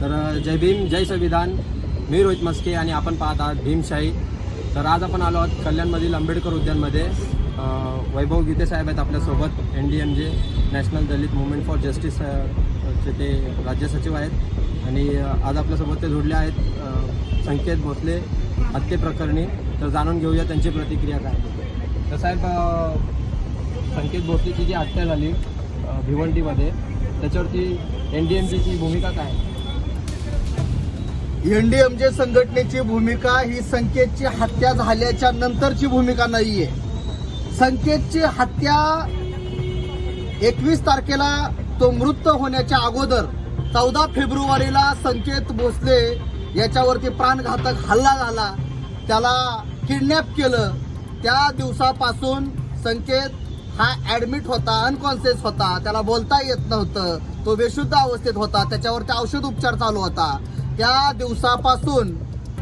तर जय भीम जय संविधान. मी रोहित मस्के आणि आपण पाहत आहात भीमशाही. तर आज आपण आलो आहोत कल्याणमधील आंबेडकर उद्यानमध्ये. वैभव गीते साहेब आहेत आपल्यासोबत, NDMJ national Dalit movement for justice चे ते राज्य सचिव आहेत आणि आज आपल्यासोबत ते जोडले आहेत संकेत भोसले हत्येप्रकरणी. तर जाणून घेऊया त्यांची प्रतिक्रिया काय. तर साहेब, संकेत भोसलेची जी हत्या झाली भिवंडीमध्ये, त्याच्यावरती NDMJची भूमिका काय? NDMJ संघटनेची भूमिका ही संकेतची हत्या झाल्याच्या नंतरची भूमिका नाहीये. संकेतची हत्या 21 तारखेला तो मृत होण्याच्या अगोदर 14 फेब्रुवारीला संकेत भोसले याच्यावरती प्राणघातक हल्ला झाला, त्याला किडनॅप केलं. त्या दिवसापासून संकेत हा ऍडमिट होता, अनकॉन्शियस होता, त्याला बोलता येत नव्हतं, तो बेशुद्ध अवस्थेत होता, त्याच्यावरती औषध उपचार चालू होता. त्या दिवसापासून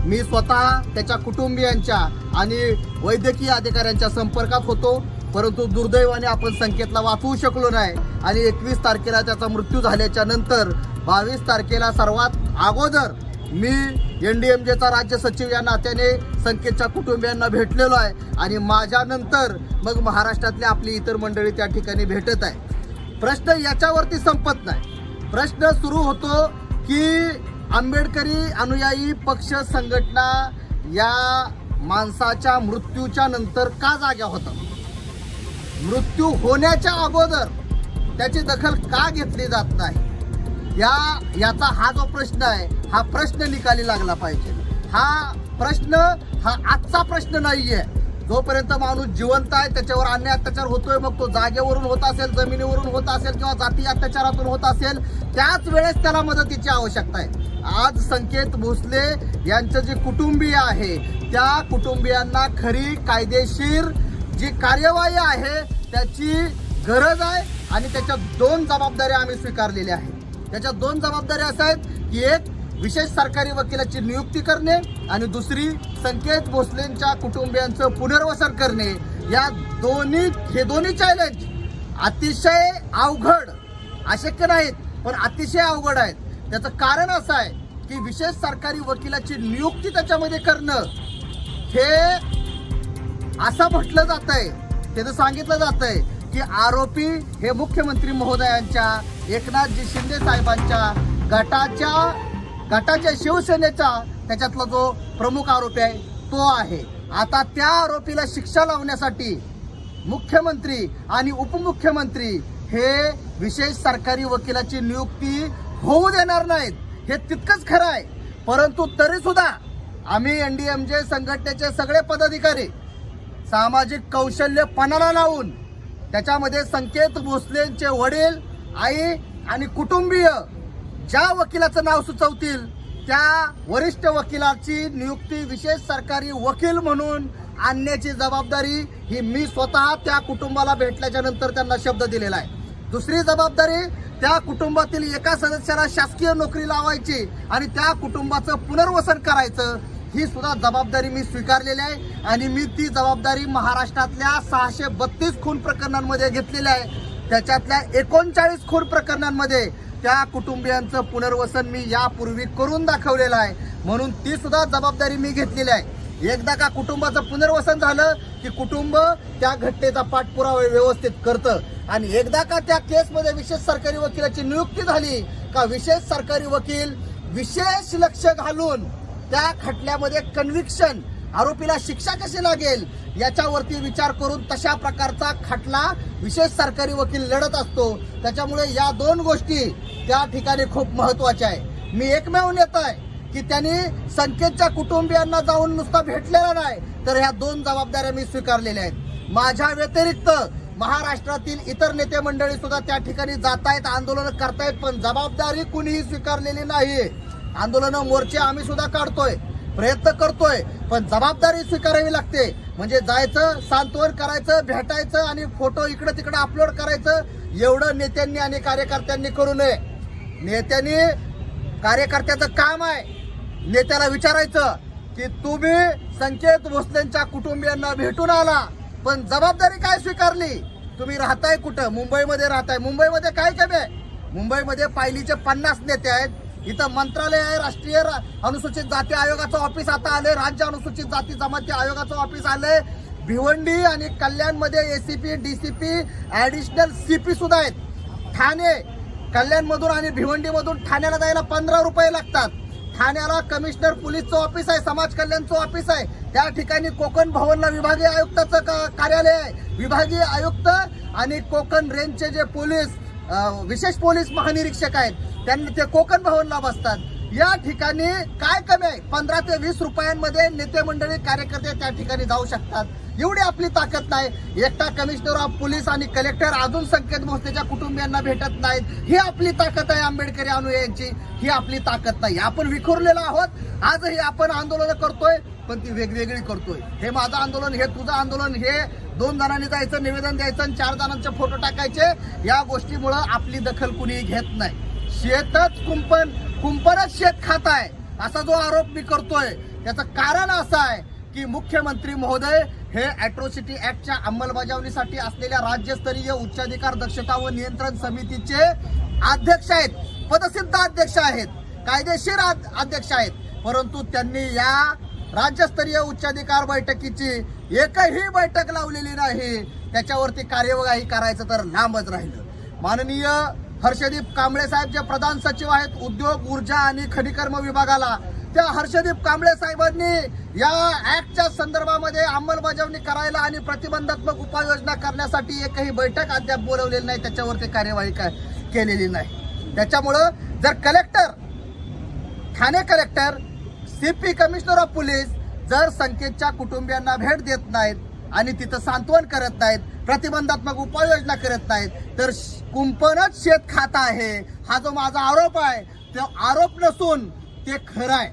मी स्वतः त्याच्या कुटुंबियांच्या आणि वैद्यकीय अधिकाऱ्यांच्या संपर्कात होतो, परंतु दुर्दैवाने आपण संकेतला वाचवू शकलो नाही. आणि 21 तारखेला त्याचा मृत्यू झाल्याच्या नंतर 22 तारखेला सर्वात अगोदर मी NDMJचा राज्य सचिव या नात्याने संकेतच्या कुटुंबियांना भेटलेलो आहे आणि माझ्यानंतर मग महाराष्ट्रातली आपली इतर मंडळी त्या ठिकाणी भेटत आहे. प्रश्न याच्यावरती संपत नाही. प्रश्न सुरू होतो की आंबेडकरी अनुयायी पक्ष संघटना या माणसाच्या मृत्यूच्या नंतर का जाग्या होतात? मृत्यू होण्याच्या अगोदर त्याची दखल का घेतली जात नाही? याचा हा जो प्रश्न आहे, हा प्रश्न निकाली लागला पाहिजे. हा प्रश्न हा आजचा प्रश्न नाहीये. जोपर्यंत माणूस जिवंत आहे त्याच्यावर अन्याय अत्याचार होतोय, मग तो जागेवरून होत असेल, जमिनीवरून होत असेल किंवा जाती अत्याचारातून होत असेल, त्याच वेळेस त्याला मदतीची आवश्यकता आहे. आज संकेत भोसले यांचं जे कुटुंबीय आहे त्या कुटुंबियांना खरी कायदेशीर जी कार्यवाही आहे त्याची गरज आहे आणि त्याच्या 2 जबाबदाऱ्या आम्ही स्वीकारलेल्या आहेत. त्याच्या 2 जबाबदाऱ्या अशा आहेत की एक, विशेष सरकारी वकिलाची नियुक्ती करणे आणि दुसरी, संकेत भोसलेंच्या कुटुंबियांचं पुनर्वसन करणे. हे दोन्ही चॅलेंज अतिशय अवघड, अशक्य नाहीत पण अतिशय अवघड आहेत. त्याचं कारण असं आहे की विशेष सरकारी वकिलाची नियुक्ती त्याच्यामध्ये करणं हे असं म्हटलं जात आहे, त्याचं सांगितलं जात आहे की आरोपी हे मुख्यमंत्री महोदयांच्या, एकनाथजी शिंदे साहेबांच्या गटाच्या शिवसेनेचा त्याच्यातला जो प्रमुख आरोपी आहे तो आहे. आता त्या आरोपीला शिक्षा लावण्यासाठी मुख्यमंत्री आणि उपमुख्यमंत्री हे विशेष सरकारी वकिलाची नियुक्ती होऊ देणार नाहीत, हे तितकंच खरं आहे. परंतु तरी सुद्धा आम्ही NDMJ संघटनेचे सगळे पदाधिकारी सामाजिक कौशल्य पणाला लावून त्याच्यामध्ये संकेत भोसलेंचे वडील, आई आणि कुटुंबीय ज्या वकिलाचं नाव सुचवतील त्या वरिष्ठ वकिलाची नियुक्ती विशेष सरकारी वकील म्हणून आणण्याची जबाबदारी ही मी स्वतः त्या कुटुंबाला भेटल्याच्या नंतर त्यांना शब्द दिलेला आहे. दुसरी जबाबदारी, त्या कुटुंबातील एका सदस्याला शासकीय नोकरी लावायची आणि त्या कुटुंबाचं पुनर्वसन करायचं, ही सुद्धा जबाबदारी मी स्वीकारलेली आहे. आणि मी ती जबाबदारी महाराष्ट्रातल्या 632 खून प्रकरणांमध्ये घेतलेली आहे. त्याच्यातल्या 39 खून प्रकरणांमध्ये त्या कुटुंबियांचं पुनर्वसन मी यापूर्वी करून दाखवलेलं आहे, म्हणून ती सुद्धा जबाबदारी मी घेतलेली आहे. एकदा का कुटुंबाचं पुनर्वसन झालं की कुटुंब त्या घटनेचा पाठपुरावा व्यवस्थित करतं आणि एकदा का त्या केसमध्ये विशेष सरकारी वकिलाची नियुक्ती झाली का विशेष सरकारी वकील विशेष लक्ष घालून त्या खटल्यामध्ये कन्व्हिक्शन, आरोपीला शिक्षा कशी लागेल याच्यावरती विचार करून तशा प्रकारचा खटला विशेष सरकारी वकील लढत असतो. त्याच्यामुळे या 2 गोष्टी त्या ठिकाणी खूप महत्वाच्या आहे. मी एकमेव नेता आहे की त्यांनी संकेतच्या कुटुंबियांना जाऊन नुसता भेटलेला नाही, तर ह्या 2 जबाबदाऱ्या मी स्वीकारलेल्या आहेत. माझ्या व्यतिरिक्त महाराष्ट्रातील इतर नेते मंडळी सुद्धा त्या ठिकाणी जात आहेत, आंदोलन करतायत, पण जबाबदारी कुणीही स्वीकारलेली नाहीये. आंदोलन मोर्चे आम्ही सुद्धा काढतोय, प्रयत्न करतोय, पण जबाबदारी स्वीकारावी लागते. म्हणजे जायचं, सांत्वन करायचं, भेटायचं आणि फोटो इकडे तिकडे अपलोड करायचं, एवढं नेत्यांनी आणि कार्यकर्त्यांनी करू नये. नेत्यांनी, कार्यकर्त्याचं काम आहे नेत्याला विचारायचं की तुम्ही संकेत भोसलेंच्या कुटुंबियांना भेटून आला, पण जबाबदारी काय स्वीकारली? तुम्ही राहताय कुठं? मुंबईमध्ये राहताय. मुंबईमध्ये काय कमी आहे? मुंबईमध्ये पायलीचे 50 नेते आहेत, इथं मंत्रालय आहे, राष्ट्रीय अनुसूचित जाती आयोगाचं ऑफिस आता आलंय, राज्य अनुसूचित जाती जमाती आयोगाचं ऑफिस आलंय. भिवंडी आणि कल्याणमध्ये एसीपी, डीसीपी, ऍडिशनल सीपी सुद्धा आहेत. ठाणे, कल्याणमधून आणि भिवंडीमधून ठाण्याला जायला 15 रुपये लागतात. ठाण्याला कमिशनर पोलीसचं ऑफिस आहे, समाज कल्याणचं ऑफिस आहे. त्या ठिकाणी कोकण भवनला विभागीय आयुक्ताचं कार्यालय आहे. विभागीय आयुक्त आणि कोकण रेंजचे जे पोलीस विशेष पोलीस महानिरीक्षक आहेत त्यांनी ते कोकण भवनला बसतात. या ठिकाणी काय कमी आहे? 15 ते 20 रुपयांमध्ये नेते मंडळी कार्यकर्ते त्या ठिकाणी जाऊ शकतात. एवढी आपली ताकद नाही. एकटा कमिशनर ऑफ पोलीस आणि कलेक्टर अजून संकेत भोसलेच्या कुटुंबियांना भेटत नाहीत. ही आपली ताकद आहे आंबेडकरी अनुयायांची. ही आपली ताकद नाही. आपण विखुरलेलो आहोत. आजही आपण आंदोलन करतोय, पण ती वेगवेगळी करतोय. हे माझं आंदोलन, हे तुझं आंदोलन, हे 2 जणांनी जायचं, निवेदन द्यायचं आणि 4 जणांचे फोटो टाकायचे. या गोष्टीमुळं आपली दखल कुणी घेत नाही. शेतच कुंपणच शेत खात आहे असा जो आरोप मी करतोय, त्याचं कारण असं आहे की मुख्यमंत्री महोदय हे अॅट्रॉसिटी ऍक्टच्या अंमलबजावणीसाठी असलेल्या राज्यस्तरीय उच्चाधिकार दक्षता व नियंत्रण समितीचे अध्यक्ष आहेत, पदसिद्ध अध्यक्ष आहेत, कायदेशीर अध्यक्ष आहेत. परंतु त्यांनी या राज्यस्तरीय उच्चाधिकार बैठकीची एकही बैठक लावलेली नाही. त्याच्यावरती कार्यवाही करायचं तर लांबच राहिलं. माननीय हर्षदीप कांबळे साहेब जे प्रधान सचिव आहेत उद्योग, ऊर्जा आणि खनिकर्म विभागाला, त्या हर्षदीप कांबळे साहेबांनी या ऍक्टच्या संदर्भामध्ये अंमलबजावणी करायला आणि प्रतिबंधात्मक उपाययोजना करण्यासाठी एकही बैठक अद्याप बोलवलेली नाही. त्याच्यावरती कार्यवाही केलेली नाही. त्याच्यामुळं जर Thane collector, CP, commissioner of police जर संकेतच्या कुटुंबियांना भेट देत नाहीत आणि तिथं सांत्वन करत नाहीत, प्रतिबंधात्मक उपाययोजना करत नाहीत, तर कुंपणच शेत खात आहे हा जो माझा आरोप आहे, तो आरोप नसून ते खरं आहे.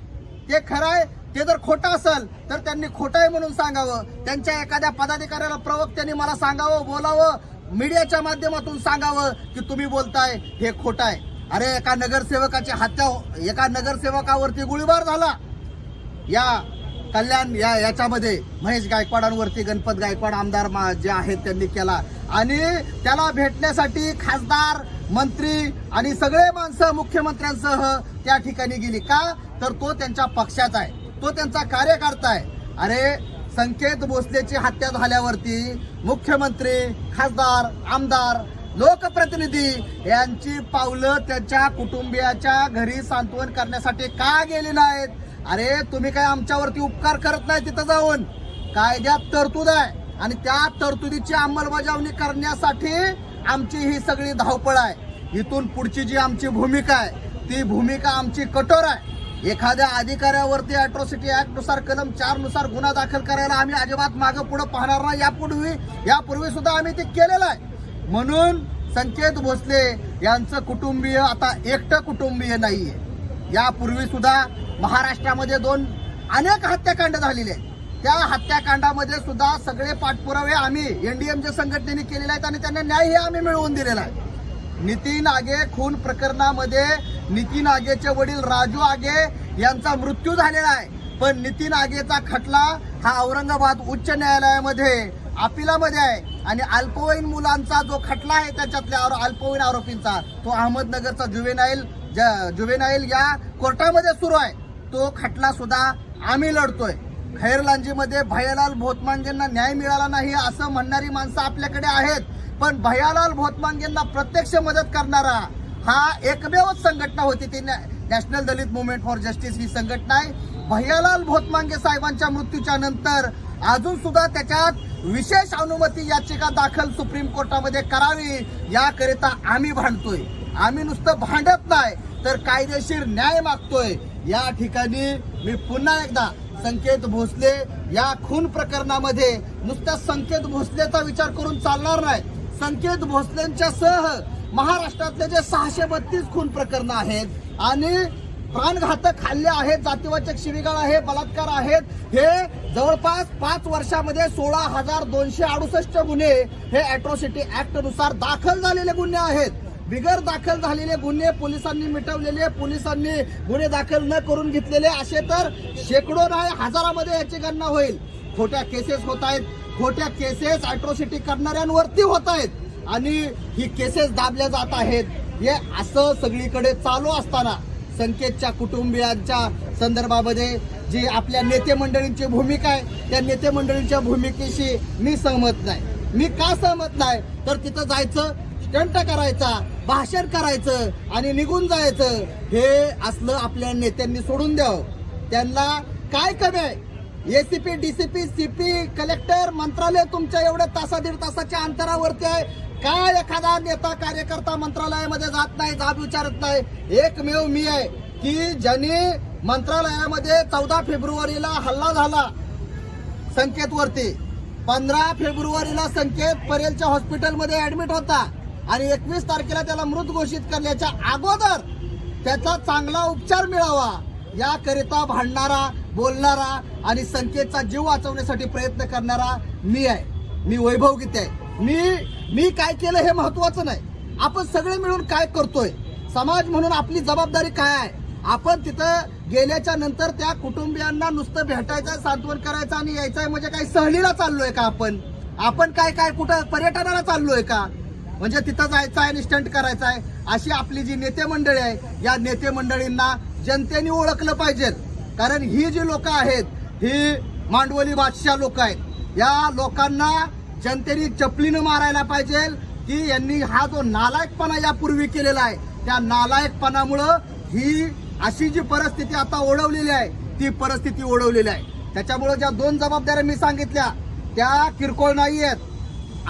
ते खरं आहे. ते जर खोटं असेल तर त्यांनी खोटं आहे म्हणून सांगावं. त्यांच्या एखाद्या पदाधिकाऱ्याला, प्रवक्त्यांनी मला सांगावं, बोलावं, मीडियाच्या माध्यमातून सांगावं की तुम्ही बोलताय हे खोटं आहे. अरे एका नगरसेवकाची हत्या, एका नगरसेवकावरती गोळीबार झाला या कल्याण याच्यामध्ये, महेश गायकवाडांवरती गणपत गायकवाड आमदार जे आहेत त्यांनी केला. आणि त्याला भेटण्यासाठी खासदार, मंत्री आणि सगळे माणसं मुख्यमंत्र्यांसह त्या ठिकाणी गेली. का? तर तो त्यांच्या पक्षाचा आहे, तो त्यांचा कार्यकर्ता आहे. अरे संकेत भोसलेची हत्या झाल्यावरती मुख्यमंत्री, खासदार, आमदार, लोकप्रतिनिधी यांची पावलं त्यांच्या कुटुंबियाच्या घरी सांत्वन करण्यासाठी का गेली नाहीत? अरे तुम्ही काय आमच्यावरती उपकार करत नाही. तिथं जाऊन कायद्यात तरतूद आहे आणि त्या तरतुदीची अंमलबजावणी करण्यासाठी आमची ही सगळी धावपळ आहे. इथून पुढची जी आमची भूमिका आहे ती भूमिका आमची कठोर आहे. एखाद्या अधिकाऱ्यावरती अॅट्रॉसिटी ऍक्ट नुसार कलम 4 नुसार गुन्हा दाखल करायला आम्ही अजिबात मागं पुढे पाहणार नाही. यापूर्वी सुद्धा आम्ही ते केलेलं आहे. म्हणून संकेत भोसले यांचं कुटुंबीय आता एकटं कुटुंबीय नाहीये. यापूर्वी सुद्धा महाराष्ट्रामध्ये अनेक हत्याकांड झालेले आहेत. त्या हत्याकांडामध्ये सुद्धा सगळे पाठपुरावे आम्ही एनडीएमच्या संघटनेने केलेले आहेत आणि त्यांना न्यायही आम्ही मिळवून दिलेला आहे. नितीन आगे खून प्रकरणामध्ये नितीन आगेचे वडील राजू आगे यांचा मृत्यू झालेला आहे. पण नितीन आगेचा खटला हा औरंगाबाद उच्च न्यायालयामध्ये अपिलामध्ये आहे आणि अल्पवयीन मुलांचा जो खटला आहे त्याच्यातल्या अल्पवयीन आरोपींचा तो अहमदनगरचा जुवेनाईल या कोर्टामध्ये सुरू आहे. तो खटला सुद्धा आम्ही लढतोय. खैरलांजीमध्ये भैयालाल भोतमांगेंना न्याय मिळाला नाही असं म्हणणारी माणसं आपल्याकडे आहेत. पण भैयालाल भोतमांगेंना प्रत्यक्ष मदत करणारा हा एकमेवच संघटना होती, ती national Dalit movement for justice ही संघटना आहे. भैयालाल भोतमांगे साहेबांच्या मृत्यूच्या नंतर अजून सुद्धा त्याच्यात विशेष अनुमती याचिका दाखल सुप्रीम कोर्टामध्ये करावी याकरिता आम्ही भांडतोय. आम्ही नुसतं भांडत नाही तर कायदेशीर न्याय मागतोय. या ठिकाणी मी पुन्हा एकदा संकेत भोसले या खून प्रकरणामध्ये नुसत्या संकेत भोसलेचा विचार करून चालणार नाही. संकेत भोसलेंच्या सह महाराष्ट्रातले जे 632 खून प्रकरण आहेत आणि प्राणघातक हल्ले आहेत, जातीवाचक शिवीगाळ आहे, बलात्कार आहेत, हे जवळपास 5 वर्षामध्ये 16,268 गुन्हे हे अॅट्रॉसिटी ऍक्ट नुसार दाखल झालेले गुन्हे आहेत. बिगर दाखल झालेले गुन्हे पोलिसांनी मिटवलेले, पोलिसांनी गुन्हे दाखल न करून घेतलेले असे तर शेकडो नाही हजारामध्ये याची गणना होईल. खोट्या केसेस होत आहेत. खोट्या केसेस अॅट्रॉसिटी करणाऱ्यांवरती होत आहेत आणि ही केसेस दाबल्या जात आहेत. हे असं सगळीकडे चालू असताना संकेतच्या कुटुंबियांच्या संदर्भामध्ये जी आपल्या नेते मंडळींची भूमिका आहे त्या नेते मंडळींच्या भूमिकेशी मी सहमत नाही. मी का सहमत नाही तर तिथं जायचं, स्टंट करायचा, भाषण करायचं आणि निघून जायचं, हे असलं आपल्या नेत्यांनी सोडून द्यावं. त्यांना काय कमी आहे? एसीपी, डीसीपी, सीपी, कलेक्टर, मंत्रालय तुमच्या एवढ्या दीड तासाच्या अंतरावरती आहे. काय एखादा नेता कार्यकर्ता मंत्रालयामध्ये जात नाही, जाब विचारत नाही? एकमेव मी आहे की ज्यांनी मंत्रालयामध्ये 14 फेब्रुवारीला हल्ला झाला संकेतवरती, 15 फेब्रुवारीला संकेत परेलच्या हॉस्पिटलमध्ये ऍडमिट होता आणि 21 तारखेला त्याला मृत घोषित करण्याच्या अगोदर त्याचा चांगला उपचार मिळावा याकरिता भांडणारा, बोलणारा आणि संकेतचा जीव वाचवण्यासाठी प्रयत्न करणारा मी आहे. मी वैभव गीते आहे. मी काय केलं हे महत्वाचं नाही, आपण सगळे मिळून काय करतोय, समाज म्हणून आपली जबाबदारी काय आहे. आपण तिथं गेल्याच्या नंतर त्या कुटुंबियांना नुसतं भेटायचं, सांत्वन करायचं आणि यायचंय म्हणजे काही सहलीला चाललोय का? आपण काय कुठं पर्यटनाला चाललोय का? म्हणजे तिथं जायचं आहे आणि स्टंट करायचा आहे. अशी आपली जी नेते मंडळी आहे, या नेते मंडळींना जनतेने ओळखलं पाहिजे. कारण ही जी लोक आहेत ही मांडवली बादशाह लोक आहेत. या लोकांना जनतेने चपलीनं मारायला पाहिजे की यांनी हा जो नालायकपणा यापूर्वी केलेला आहे त्या नालायकपणामुळं ही अशी जी परिस्थिती आता ओढवलेली आहे ती परिस्थिती ओढवलेली आहे. त्याच्यामुळे ज्या 2 जबाबदाऱ्या मी सांगितल्या त्या किरकोळ नाही आहेत.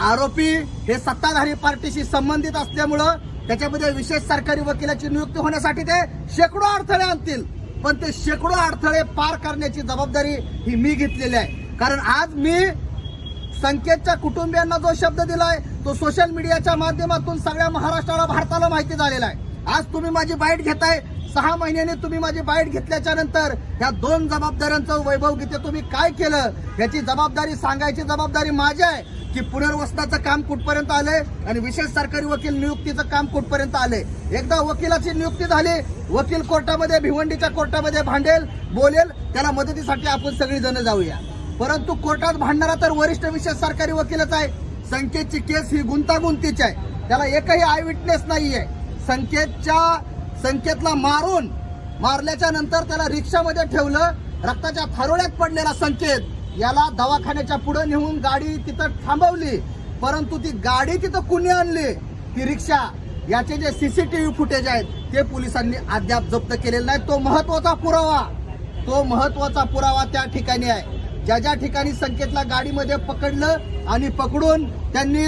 आरोपी हे सत्ताधारी पार्टीशी संबंधित असल्यामुळं त्याच्यामध्ये विशेष सरकारी वकिलाची नियुक्ती होण्यासाठी ते शेकडो अडथळे आणतील, पण ते शेकडो अडथळे पार करण्याची जबाबदारी ही मी घेतलेली आहे. कारण आज मी संकेतच्या कुटुंबियांना जो शब्द दिलाय तो सोशल मीडियाच्या माध्यमातून सगळ्या महाराष्ट्राला, भारताला माहिती झालेला आहे. आज तुम्ही माझी बाईट घेताय, 6 महिन्यांनी तुम्ही माझी बाईट घेतल्याच्या नंतर ह्या 2 जबाबदाऱ्यांचं वैभव गीते तुम्ही काय केलं याची जबाबदारी सांगायची जबाबदारी माझी आहे की पुनर्वसनाचं काम कुठपर्यंत आलंय आणि विशेष सरकारी वकील नियुक्तीचं काम कुठपर्यंत आलंय. एकदा वकिलाची नियुक्ती झाली, वकील कोर्टामध्ये, भिवंडीच्या कोर्टामध्ये भांडेल, बोलेल, त्याला मदतीसाठी आपण सगळी जण जाऊया. परंतु कोर्टात भांडणारा तर वरिष्ठ विशेष सरकारी वकीलच आहे. संकेतची केस ही गुंतागुंतीची आहे, त्याला एकही आय विटनेस नाहीये. संकेतला मारल्याच्या नंतर त्याला रिक्षामध्ये ठेवलं, रक्ताच्या थारोळ्यात पडलेला संकेत याला दवाखान्याच्या पुढे नेऊन गाडी तिथं थांबवली, परंतु ती गाडी तिथं कुणी आणली, ती रिक्षा, याचे जे सीसीटीव्ही फुटेज आहेत ते पोलिसांनी अद्याप जप्त केलेले नाही. तो महत्वाचा पुरावा त्या ठिकाणी आहे. ज्या ठिकाणी संकेतला गाडीमध्ये पकडलं आणि पकडून त्यांनी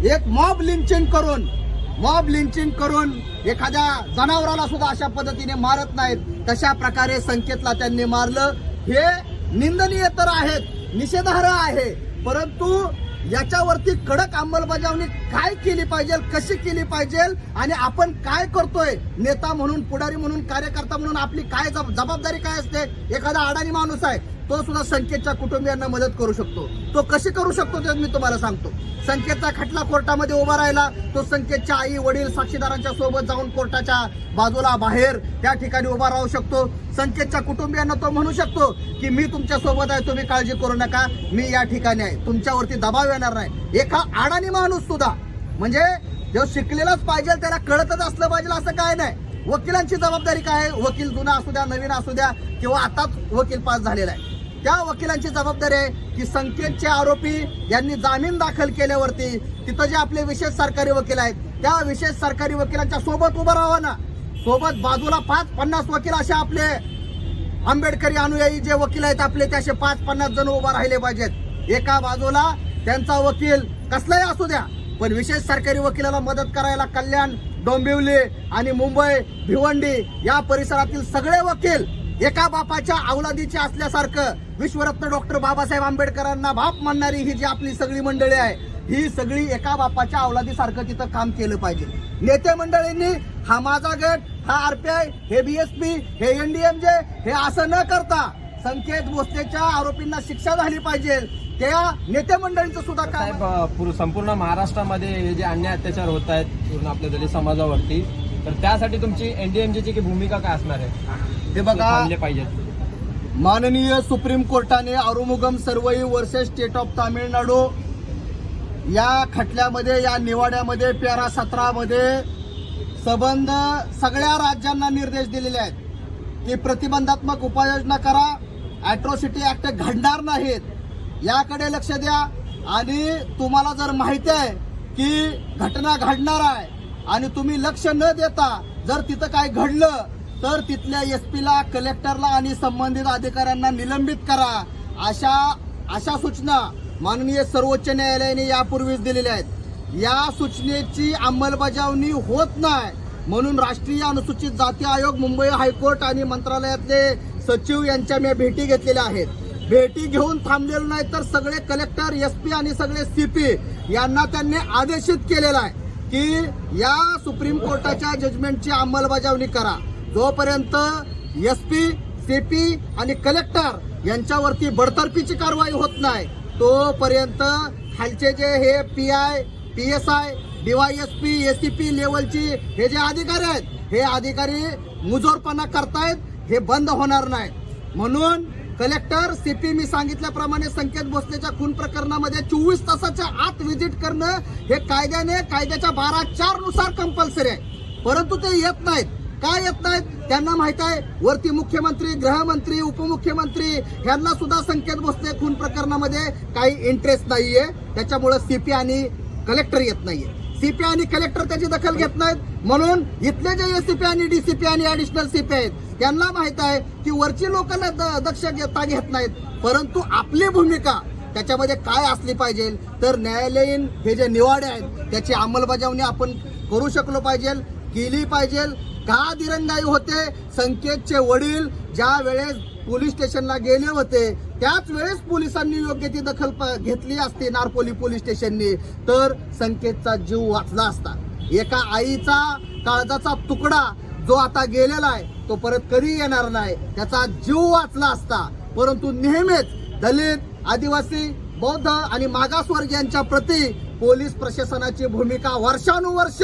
एक मॉब लिंचिंग करून एखाद्या जनावराला सुद्धा अशा पद्धतीने मारत नाहीत, तशा प्रकारे संकेतला त्यांनी मारलं. हे निंदनीय तर आहेत, निषेधार्ह आहे, परंतु याच्यावरती कडक अंमलबजावणी काय केली पाहिजे, कशी केली पाहिजे आणि आपण काय करतोय नेता म्हणून, पुढारी म्हणून, कार्यकर्ता म्हणून आपली काय जबाबदारी काय असते. एखादा अडाणी माणूस आहे तो सुद्धा संकेतच्या कुटुंबियांना मदत करू शकतो. तो कशी करू शकतो ते मी तुम्हाला सांगतो. संकेतचा खटला कोर्टामध्ये उभा राहिला, तो संकेतच्या आई वडील साक्षीदारांच्या सोबत जाऊन कोर्टाच्या बाजूला बाहेर त्या ठिकाणी उभा राहू शकतो. संकेतच्या कुटुंबियांना तो म्हणू शकतो की मी तुमच्या सोबत आहे, तुम्ही काळजी करू नका, मी या ठिकाणी आहे, तुमच्यावरती दबाव येणार नाही. एका अडाणी माणूस सुद्धा, म्हणजे जो शिकलेलाच पाहिजे त्याला कळतच असलं पाहिजे असं काय नाही. वकिलांची जबाबदारी काय आहे? वकील जुना असू द्या, नवीन असू द्या, किंवा आताच वकील पास झालेला आहे, त्या वकिलांची जबाबदारी आहे की संकेतचे आरोपी यांनी जामीन दाखल केल्यावरती तिथं जे आपले विशेष सरकारी वकील आहेत त्या विशेष सरकारी वकिलांच्या सोबत उभं राहावं ना. सोबत बाजूला 5-50 वकील असे आपले आंबेडकरी अनुयायी जे वकील आहेत आपले ते असे 5-50 जण उभा राहिले पाहिजेत. एका बाजूला त्यांचा वकील कसलाही असू द्या, पण विशेष सरकारी वकिलाला मदत करायला कल्याण, डोंबिवली आणि मुंबई, भिवंडी या परिसरातील सगळे वकील एका बापाच्या अवलादीचे असल्यासारखं, विश्वरत्न डॉक्टर बाबासाहेब आंबेडकरांना बाप मानणारी ही जी आपली सगळी मंडळी आहे ही सगळी एका बापाच्या अवलादीसारखं तिथं काम केलं पाहिजे. नेते मंडळींनी हा माझा गट, हा आरपीआय, हे बीएसपी, हे एनडीएमजे, हे असं न करता संकेत भोसलेच्या आरोपींना शिक्षा झाली पाहिजे. त्या नेते मंडळींचं सुद्धा काय संपूर्ण महाराष्ट्रामध्ये हे जे अन्याय अत्याचार होत आहेत पूर्ण आपल्या दलित समाजावरती, तर त्यासाठी तुमची एनडीएमजेची भूमिका काय असणार आहे? हे बघा, पाहिजे माननीय सुप्रीम कोर्टाने Arumugam Servai versus state of Tamil Nadu या खटल्यामध्ये, या निवाड्यामध्ये पॅरा 17 मध्ये सबंध सगळ्या राज्यांना निर्देश दिलेले आहेत की प्रतिबंधात्मक उपाययोजना करा, अॅट्रॉसिटी ऍक्ट घडणार नाहीत याकडे लक्ष द्या. आणि तुम्हाला जर माहिती आहे की घटना घडणार आहे आणि तुम्ही लक्ष न देता जर तिथं काय घडलं तर तिथल्या एसपीला, कलेक्टरला आणि संबंधित अधिकाऱ्यांना निलंबित करा. अशा सूचना माननीय सर्वोच्च न्यायालयाने यापूर्वीच दिलेल्या आहेत. या सूचनेची अंमलबजावणी होत नाही म्हणून राष्ट्रीय अनुसूचित जाती आयोग, मुंबई हायकोर्ट आणि मंत्रालयातले सचिव यांच्या मी भेटी घेतलेल्या आहेत. भेटी घेऊन थांबलेलं नाही तर सगळे कलेक्टर, एसपी आणि सगळे सीपी यांना त्यांनी आदेशित केलेला आहे की या सुप्रीम कोर्टाच्या जजमेंटची अंमलबजावणी करा. जोपर्यंत एसपी, सीपी आणि कलेक्टर यांच्यावरती बडतर्फीची कारवाई होत नाही तोपर्यंत खालचे जे हे पीआय, पीएसआय, डीवायएसपी, एसीपी लेवलची हे जे अधिकारी आहेत हे अधिकारी मुजोरपणा करतायत, हे बंद होणार नाही. म्हणून कलेक्टर, सीपी मी सांगितल्याप्रमाणे संकेत भोसलेच्या खून प्रकरणामध्ये 24 तासाच्या आत व्हिजिट करणं हे कायद्याच्या 12(4) नुसार कंपल्सरी आहे. परंतु ते येत नाहीत. काय येत नाहीत? त्यांना माहित आहे वरती मुख्यमंत्री, गृहमंत्री, उपमुख्यमंत्री यांना सुद्धा संकेत भोसले खून प्रकरणामध्ये काही इंटरेस्ट नाहीये. त्याच्यामुळे सीपी आणि कलेक्टर येत नाहीये. सीपी आणि कलेक्टर त्याची दखल घेत नाहीत. म्हणून इथले जे एसीपी आणि डीसीपी आणि ऍडिशनल सीपी आहेत त्यांना माहित आहे की वरची लोकांना दक्षता घेत नाहीत. परंतु आपली भूमिका त्याच्यामध्ये काय असली पाहिजे तर न्यायालयीन हे जे निवाडे आहेत त्याची अंमलबजावणी आपण करू शकलो पाहिजे, केली पाहिजे. का दिरंगाई होते? संकेतचे वडील ज्या वेळेस पोलीस स्टेशनला गेले होते त्याच वेळेस पोलिसांनी योग्य ती दखल घेतली असती नारपोली पोलीस स्टेशननी तर संकेतचा जीव वाचला असता. एका आईचा काळजाचा तुकडा जो आता गेलेला आहे तो परत कधी येणार नाही, त्याचा जीव वाचला असता. परंतु नेहमीच दलित, आदिवासी, बौद्ध आणि मागासवर्गीयांच्या प्रती पोलीस प्रशासनाची भूमिका वर्षानुवर्ष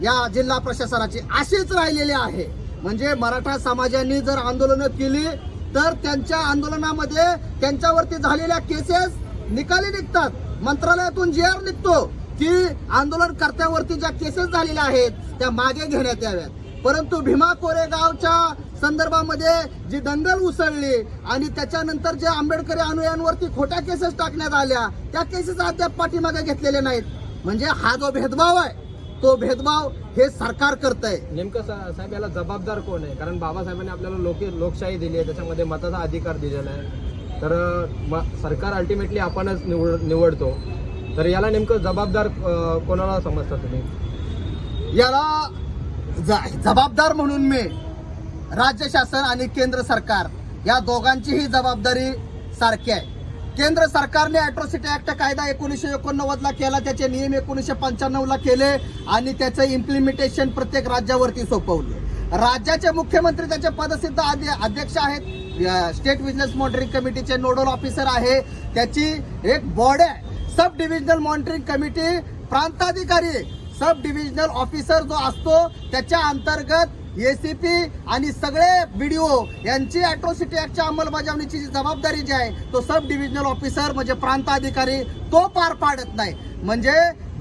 या जिल्हा प्रशासनाची अशीच राहिलेली आहे. म्हणजे मराठा समाजाने जर आंदोलनं केली तर त्यांच्या आंदोलनामध्ये त्यांच्यावरती झालेल्या केसेस निकाली निघतात. मंत्रालयातून जीआर निघतो की आंदोलनकर्त्यावरती ज्या केसेस झालेल्या आहेत त्या मागे घेण्यात याव्यात. परंतु भीमा कोरेगावच्या संदर्भामध्ये जी दंगल उसळली आणि त्याच्यानंतर जे आंबेडकरी अनुयायांवरती खोट्या केसेस टाकण्यात आल्या त्या केसेस अद्याप पाठीमागे घेतलेले नाहीत. म्हणजे हा जो भेदभाव आहे तो भेदभाव हे सरकार करतंय. नेमकं साहेब याला जबाबदार कोण आहे? कारण बाबासाहेबांनी आपल्याला लोकशाही दिली आहे, त्याच्यामध्ये मताचा अधिकार दिलेला आहे. तर सरकार अल्टिमेटली आपणच निवडतो. तर याला नेमकं जबाबदार कोणाला समजता तुम्ही? याला जबाबदार म्हणून मी राज्य शासन आणि केंद्र सरकार या दोघांचीही जबाबदारी सारखी आहे. केंद्र सरकारने अॅट्रॉसिटी ऍक्ट कायदा 1989 ला केला, त्याचे नियम 1995 ला केले आणि त्याचं इम्प्लिमेंटेशन प्रत्येक राज्यावरती सोपवले. राज्याचे मुख्यमंत्री त्याचे पदसिद्ध अध्यक्ष आहेत, स्टेट विजिलन्स मॉनिटरिंग कमिटीचे नोडल ऑफिसर आहे, त्याची एक बॉडी आहे सब डिव्हिजनल मॉनिटरिंग कमिटी. प्रांताधिकारी सब डिव्हिजनल ऑफिसर जो असतो त्याच्या अंतर्गत एसीपी आणि सगळे बीडीओ यांची अॅट्रॉसिटी ऍक्टच्या अंमलबजावणीची जबाबदारी जी आहे तो सब डिव्हिजनल ऑफिसर म्हणजे प्रांत अधिकारी तो पार पाडत नाही. म्हणजे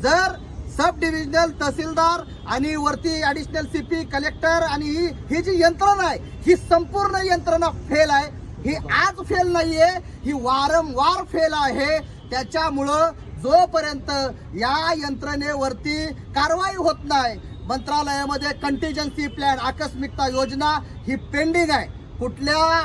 जर सब डिव्हिजनल तहसीलदार आणि वरती ऍडिशनल सीपी, कलेक्टर आणि ही जी यंत्रणा आहे ही संपूर्ण यंत्रणा फेल आहे. ही आज फेल नाहीये, ही वारंवार फेल आहे. त्याच्यामुळं जोपर्यंत या यंत्रणेवरती कारवाई होत नाही, मंत्रालयामध्ये कंटिजन्सी प्लॅन, आकस्मिकता योजना ही पेंडिंग आहे. कुठल्या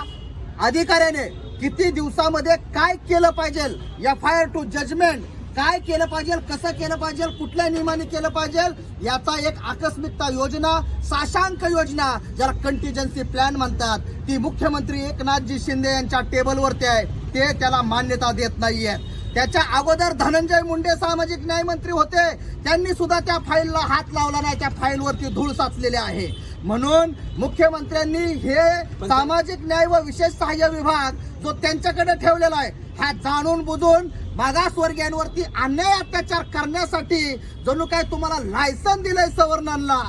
अधिकाऱ्याने किती दिवसामध्ये काय केलं पाहिजे, एफआयआर टू जजमेंट काय केलं पाहिजे, कसं केलं पाहिजे, कुठल्या नियमाने केलं पाहिजे याचा एक आकस्मिकता योजना, साशांक योजना ज्याला कंटिजन्सी प्लॅन म्हणतात ती मुख्यमंत्री एकनाथजी शिंदे यांच्या टेबलवरती आहे. ते त्याला मान्यता देत नाहीये. त्याच्या अगोदर धनंजय मुंडे सामाजिक न्याय मंत्री होते, त्यांनी सुद्धा त्या फाईलला हात लावला नाही. त्या फाईलवरती धूळ साचलेले आहे. म्हणून मुख्यमंत्र्यांनी हे सामाजिक न्याय व विशेष सहाय्य विभाग जो त्यांच्याकडे ठेवलेला आहे हा जाणून बुजून मागासवर्गीयांवरती अन्याय अत्याचार करण्यासाठी जणू काय तुम्हाला लायसन दिलंय सवर्णांना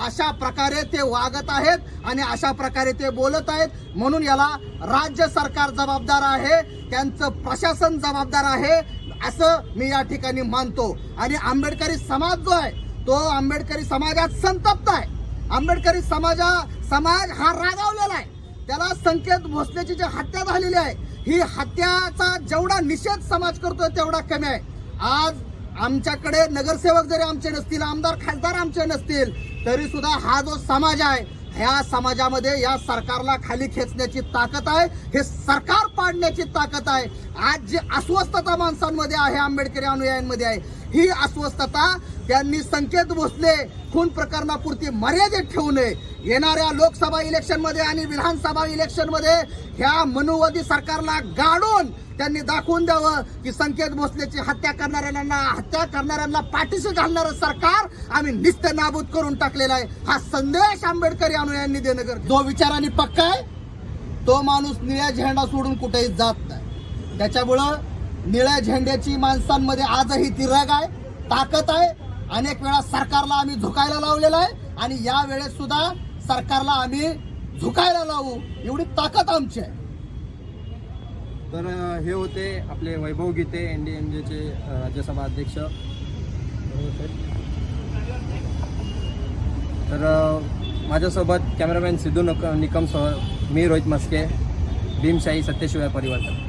अशा प्रकारे ते वागत आहेत आणि अशा प्रकारे ते बोलत आहेत. म्हणून याला राज्य सरकार जबाबदार आहे, त्यांचं प्रशासन जबाबदार आहे असं मी या ठिकाणी मानतो. आणि आंबेडकरी समाज जो आहे तो आंबेडकरी समाजात संतप्त आहे. आंबेडकरी समाज हा रागावलेला आहे. त्याला संकेत भोसलेची जी हत्या झालेली आहे, ही हत्याचा जेवढा निषेध समाज करतोय तेवढा कमी आहे. आज आमच्याकडे नगरसेवक जरी आमचे नसतील, आमदार खासदार आमचे नसतील, तरी सुद्धा हा जो समाज आहे, ह्या समाजामध्ये या सरकारला खाली खेचण्याची ताकद आहे, हे सरकार पाडण्याची ताकद आहे. आज जी अस्वस्थता माणसांमध्ये आहे, आंबेडकरी अनुयायांमध्ये आहे, ही अस्वस्थता त्यांनी संकेत भोसले खून प्रकरणापुरती मर्यादित ठेवू नये. येणाऱ्या लोकसभा इलेक्शनमध्ये आणि विधानसभा इलेक्शनमध्ये ह्या मनुवादी सरकारला गाडून त्यांनी दाखवून द्यावं की संकेत भोसलेची हत्या करणाऱ्यांना पाठीशी घालणारं सरकार आम्ही निस्ते नाबूद करून टाकलेला आहे. हा संदेश आंबेडकरी अनुयायांनी देणं गरजेचं. जो विचाराने पक्का आहे तो माणूस निळ्या झेंडा सोडून कुठेही जात नाही. त्याच्यामुळं निळ्या झेंड्याची माणसांमध्ये आजही ती रग आहे, ताकद आहे. अनेक वेळा सरकारला आम्ही झुकायला लावलेला आहे आणि या वेळेस सुद्धा सरकारला आम्ही झुकायला लावू एवढी ताकद आमची आहे. तर हे होते आपले वैभव गीते NDMJचे राज्यसभा अध्यक्ष. तर माझ्यासोबत कॅमेरामॅन सिद्धू निकमसह मी रोहित मस्के, भीमशाही सत्यशिवाय परिवर्तन.